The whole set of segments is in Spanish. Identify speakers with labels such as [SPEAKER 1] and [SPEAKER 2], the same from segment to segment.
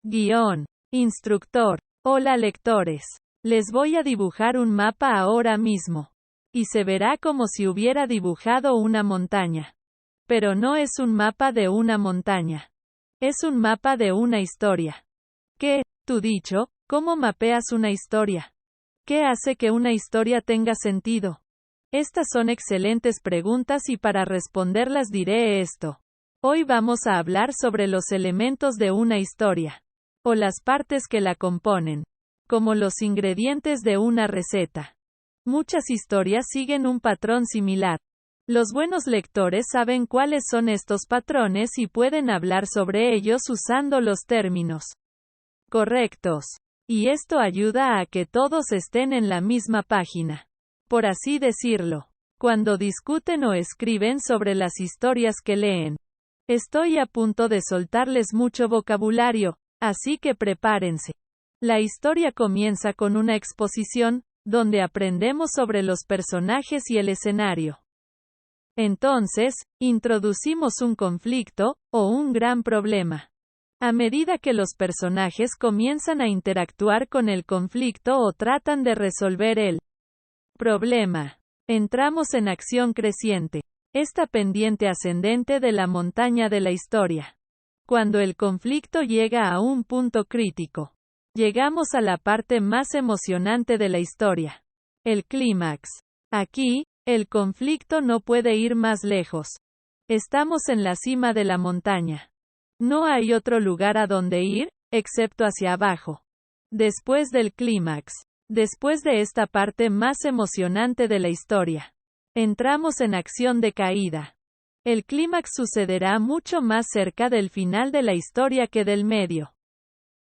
[SPEAKER 1] Guión. Instructor. Hola lectores. Les voy a dibujar un mapa ahora mismo. Y se verá como si hubiera dibujado una montaña. Pero no es un mapa de una montaña. Es un mapa de una historia. ¿Qué, tú dicho, cómo mapeas una historia? ¿Qué hace que una historia tenga sentido? Estas son excelentes preguntas y para responderlas diré esto. Hoy vamos a hablar sobre los elementos de una historia. O las partes que la componen. Como los ingredientes de una receta. Muchas historias siguen un patrón similar. Los buenos lectores saben cuáles son estos patrones y pueden hablar sobre ellos usando los términos correctos. Y esto ayuda a que todos estén en la misma página. Por así decirlo. Cuando discuten o escriben sobre las historias que leen. Estoy a punto de soltarles mucho vocabulario, así que prepárense. La historia comienza con una exposición, donde aprendemos sobre los personajes y el escenario. Entonces, introducimos un conflicto, o un gran problema. A medida que los personajes comienzan a interactuar con el conflicto o tratan de resolver el problema, entramos en acción creciente. Esta pendiente ascendente de la montaña de la historia. Cuando el conflicto llega a un punto crítico, llegamos a la parte más emocionante de la historia. El clímax. Aquí, el conflicto no puede ir más lejos. Estamos en la cima de la montaña. No hay otro lugar a donde ir, excepto hacia abajo. Después del clímax. Después de esta parte más emocionante de la historia. Entramos en acción de caída. El clímax sucederá mucho más cerca del final de la historia que del medio.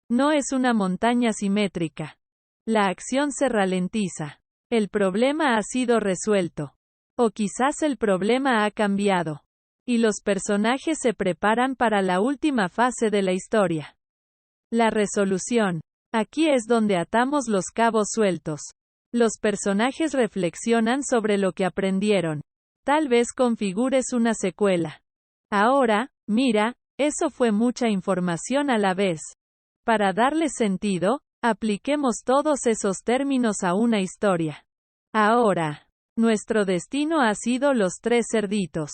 [SPEAKER 1] No es una montaña simétrica. La acción se ralentiza. El problema ha sido resuelto. O quizás el problema ha cambiado. Y los personajes se preparan para la última fase de la historia. La resolución. Aquí es donde atamos los cabos sueltos. Los personajes reflexionan sobre lo que aprendieron. Tal vez configures una secuela. Ahora, mira, eso fue mucha información a la vez. Para darle sentido, apliquemos todos esos términos a una historia. Ahora, nuestro destino ha sido los tres cerditos.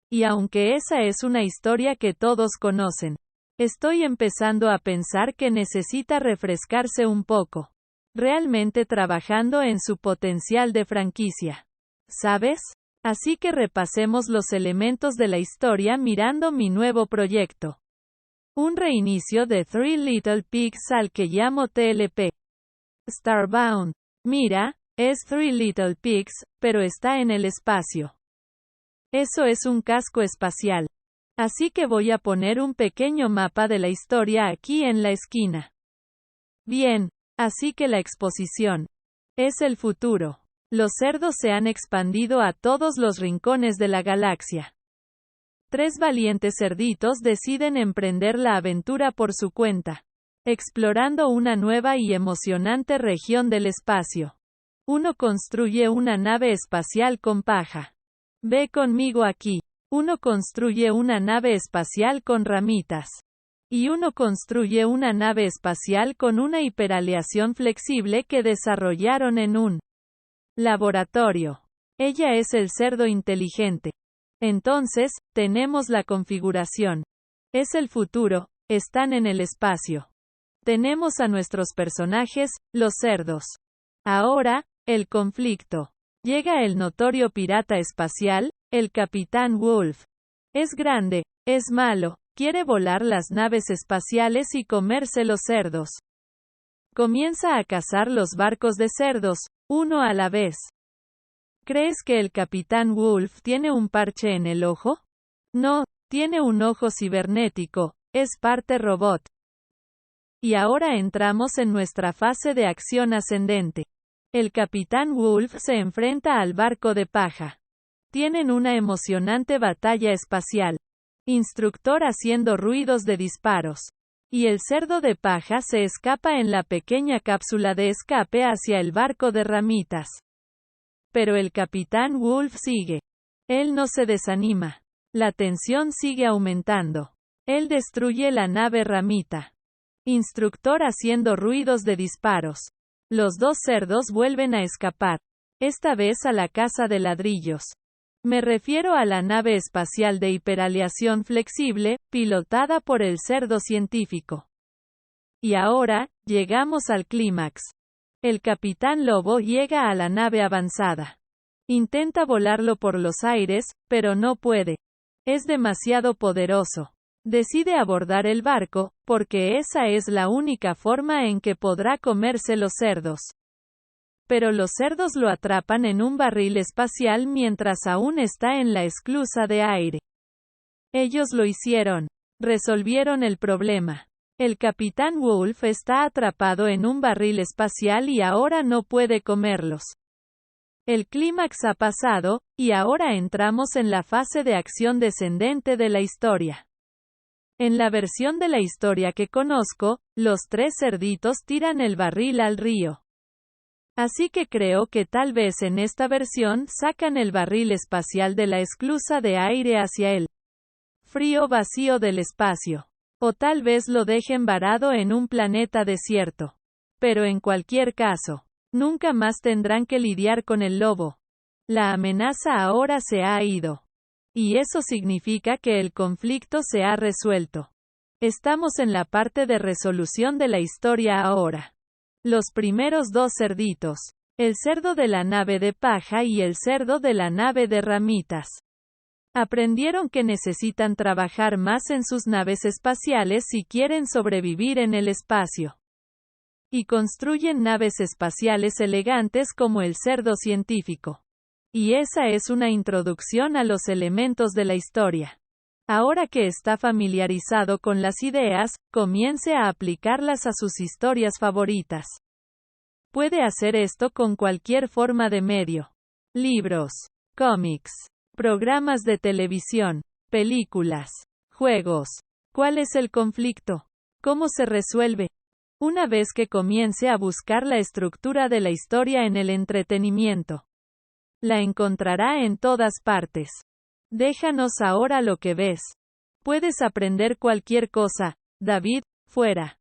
[SPEAKER 1] Y aunque esa es una historia que todos conocen, estoy empezando a pensar que necesita refrescarse un poco. Realmente trabajando en su potencial de franquicia. ¿Sabes? Así que repasemos los elementos de la historia mirando mi nuevo proyecto. Un reinicio de Three Little Pigs al que llamo TLP. Starbound. Mira, es Three Little Pigs, pero está en el espacio. Eso es un casco espacial. Así que voy a poner un pequeño mapa de la historia aquí en la esquina. Bien, así que la exposición es el futuro. Los cerdos se han expandido a todos los rincones de la galaxia. Tres valientes cerditos deciden emprender la aventura por su cuenta, explorando una nueva y emocionante región del espacio. Uno construye una nave espacial con paja. Ve conmigo aquí. Uno construye una nave espacial con ramitas. Y uno construye una nave espacial con una hiperaleación flexible que desarrollaron en un laboratorio. Ella es el cerdo inteligente. Entonces, tenemos la configuración. Es el futuro, están en el espacio. Tenemos a nuestros personajes, los cerdos. Ahora, el conflicto. Llega el notorio pirata espacial, el Capitán Wolf. Es grande, es malo, quiere volar las naves espaciales y comerse los cerdos. Comienza a cazar los barcos de cerdos, uno a la vez. ¿Crees que el Capitán Wolf tiene un parche en el ojo? No, tiene un ojo cibernético, es parte robot. Y ahora entramos en nuestra fase de acción ascendente. El Capitán Wolf se enfrenta al barco de paja. Tienen una emocionante batalla espacial. Instructor haciendo ruidos de disparos. Y el cerdo de paja se escapa en la pequeña cápsula de escape hacia el barco de ramitas. Pero el Capitán Wolf sigue. Él no se desanima. La tensión sigue aumentando. Él destruye la nave ramita. Instructor haciendo ruidos de disparos. Los dos cerdos vuelven a escapar. Esta vez a la casa de ladrillos. Me refiero a la nave espacial de hiperaleación flexible, pilotada por el cerdo científico. Y ahora, llegamos al clímax. El capitán Lobo llega a la nave avanzada. Intenta volarlo por los aires, pero no puede. Es demasiado poderoso. Decide abordar el barco, porque esa es la única forma en que podrá comerse los cerdos. Pero los cerdos lo atrapan en un barril espacial mientras aún está en la esclusa de aire. Ellos lo hicieron. Resolvieron el problema. El capitán Wolf está atrapado en un barril espacial y ahora no puede comerlos. El clímax ha pasado, y ahora entramos en la fase de acción descendente de la historia. En la versión de la historia que conozco, los tres cerditos tiran el barril al río. Así que creo que tal vez en esta versión sacan el barril espacial de la esclusa de aire hacia el frío vacío del espacio. O tal vez lo dejen varado en un planeta desierto. Pero en cualquier caso, nunca más tendrán que lidiar con el lobo. La amenaza ahora se ha ido. Y eso significa que el conflicto se ha resuelto. Estamos en la parte de resolución de la historia ahora. Los primeros dos cerditos. El cerdo de la nave de paja y el cerdo de la nave de ramitas. Aprendieron que necesitan trabajar más en sus naves espaciales si quieren sobrevivir en el espacio. Y construyen naves espaciales elegantes como el cerdo científico. Y esa es una introducción a los elementos de la historia. Ahora que está familiarizado con las ideas, comience a aplicarlas a sus historias favoritas. Puede hacer esto con cualquier forma de medio. Libros, cómics, programas de televisión, películas, juegos. ¿Cuál es el conflicto? ¿Cómo se resuelve? Una vez que comience a buscar la estructura de la historia en el entretenimiento, la encontrará en todas partes. Déjanos ahora lo que ves. Puedes aprender cualquier cosa, David, fuera.